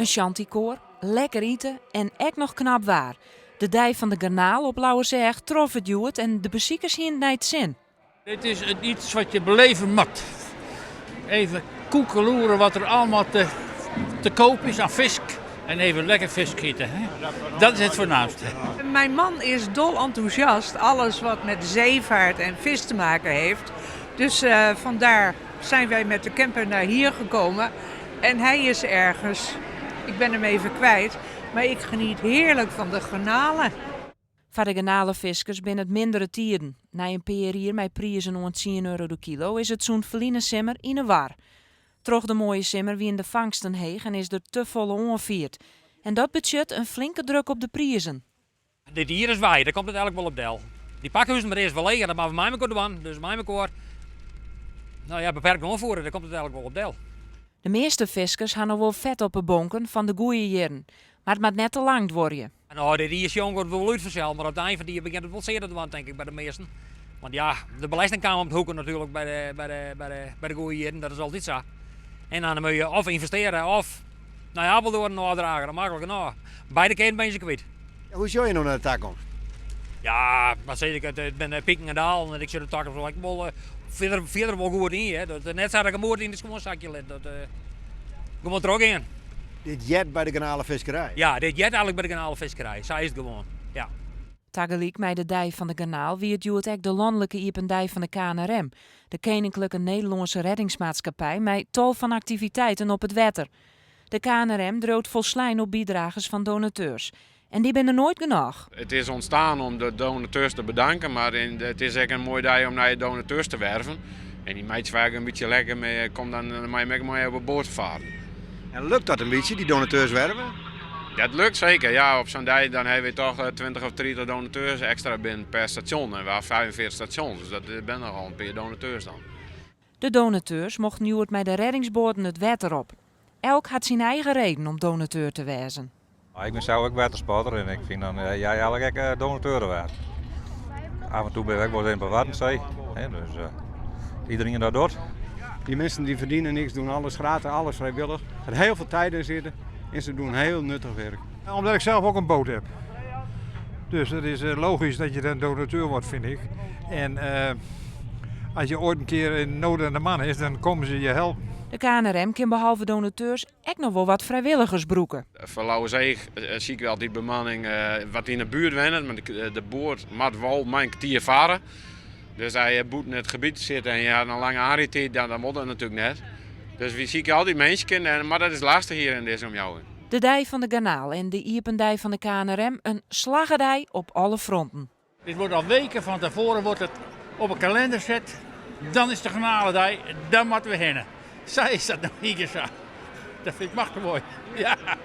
een chanticoor, lekker eten en echt nog knap waar. De dij van de garnaal op Lauwerzeg trof het Joet en de beziekers hier niet zin. Dit is iets wat je beleven moet. Even koekeloeren wat er allemaal te koop is aan vis. En even lekker vis eten. Hè? Dat is het voornaamste. Mijn man is dol enthousiast. Alles wat met zeevaart en vis te maken heeft. Dus vandaar zijn wij met de camper naar hier gekomen. En hij is ergens. Ik ben hem even kwijt. Maar ik geniet heerlijk van de garnalen. Voor de garnalenviskers binnen het mindere tierden. Na een paar hier met prijzen om €10 de kilo is het zo'n verliene simmer in de war. Troch de mooie simmer wie in de vangsten heeg en is er te volle onvierd. En dat budget een flinke druk op de prijzen. Dit hier is wij, daar komt het eigenlijk wel op del. Die pakhuizen maar eerst wel leeg, dat maar van mij maar doen. Dus mij maar nou ja, beperkt onvoeren, daar komt het eigenlijk wel op del. De meeste viskers gaan nog wel vet op de bonken van de goeie jaren. Maar het moet net te lang worden. Nou, dit hier is jong wordt wel uitverzeld, maar op het eind van die begint het wel zeer te doen, denk ik, bij de meesten. Want ja, de belasting kan op het hoeken natuurlijk bij de goeie jaren, dat is altijd zo. En dan moet je of investeren of, nou ja, wel door een dragen, dat makkelijk. Nou, beide keren ben je kwijt. Hoe zou je nou naar de toekomst? Ja, maar zeg ik, het ben pieken en dalen en ik zit de takken wel verder wel goed in. Hè. Dat, net zat ik een moord in het schoonzakje let. Dat gewoon er ook in. Dit jet bij de garnalenvisserij? Ja, dit jet eigenlijk bij de garnalenvisserij. Zo is het gewoon. Ja. Tegelijk met de dij van de garnaal wie het Joet ook de landelijke iependij van de KNRM. De Koninklijke Nederlandse Reddingsmaatschappij met tal van activiteiten op het water. De KNRM droogt volslijn op bijdragers van donateurs. En die zijn er nooit genoeg. Het is ontstaan om de donateurs te bedanken, maar het is echt een mooi dag om naar je donateurs te werven. En die meidjes waren een beetje lekker mee, kom dan maar op boord varen. En lukt dat een beetje, die donateurs werven? Dat lukt zeker, ja. Op zo'n dag dan hebben we toch 20 of 30 donateurs extra binnen per station. En we hebben 45 stations, dus dat zijn nogal een paar donateurs dan. De donateurs mochten nu met de reddingsboten het water op. Elk had zijn eigen reden om donateur te wezen. Ik ben zelf ook waterspotter en ik vind dan jij eigenlijk donateuren waard. Af en toe ben ik wel eens in Bewartenzee, dus iedereen dat doet. Die mensen die verdienen niks, doen alles gratis, alles vrijwillig. Er zit heel veel tijd in zitten en ze doen heel nuttig werk. Omdat ik zelf ook een boot heb. Dus het is logisch dat je dan donateur wordt, vind ik. En als je ooit een keer in nood aan de man is, dan komen ze je helpen. De KNRM kan behalve donateurs ook nog wel wat vrijwilligers broeken. Voor Lauwerzeeg zie ik wel die bemanning wat in de buurt wennen. Maar de boot moet wel mijn kwartier varen. Dus hij moet in het gebied zitten en ja, een lange aanrijd, dan moet dat natuurlijk net. Dus we zien al die mensen, maar dat is lastig hier in deze omjouwing. De dij van de garnaal en de iependij van de KNRM een slaggerdij op alle fronten. Dit wordt al weken van tevoren wordt het op een kalender gezet. Dan is de garnalendij, dan moeten we heen. Zij is dat nog niet zo. Dat vind ik machtig mooi. Ja.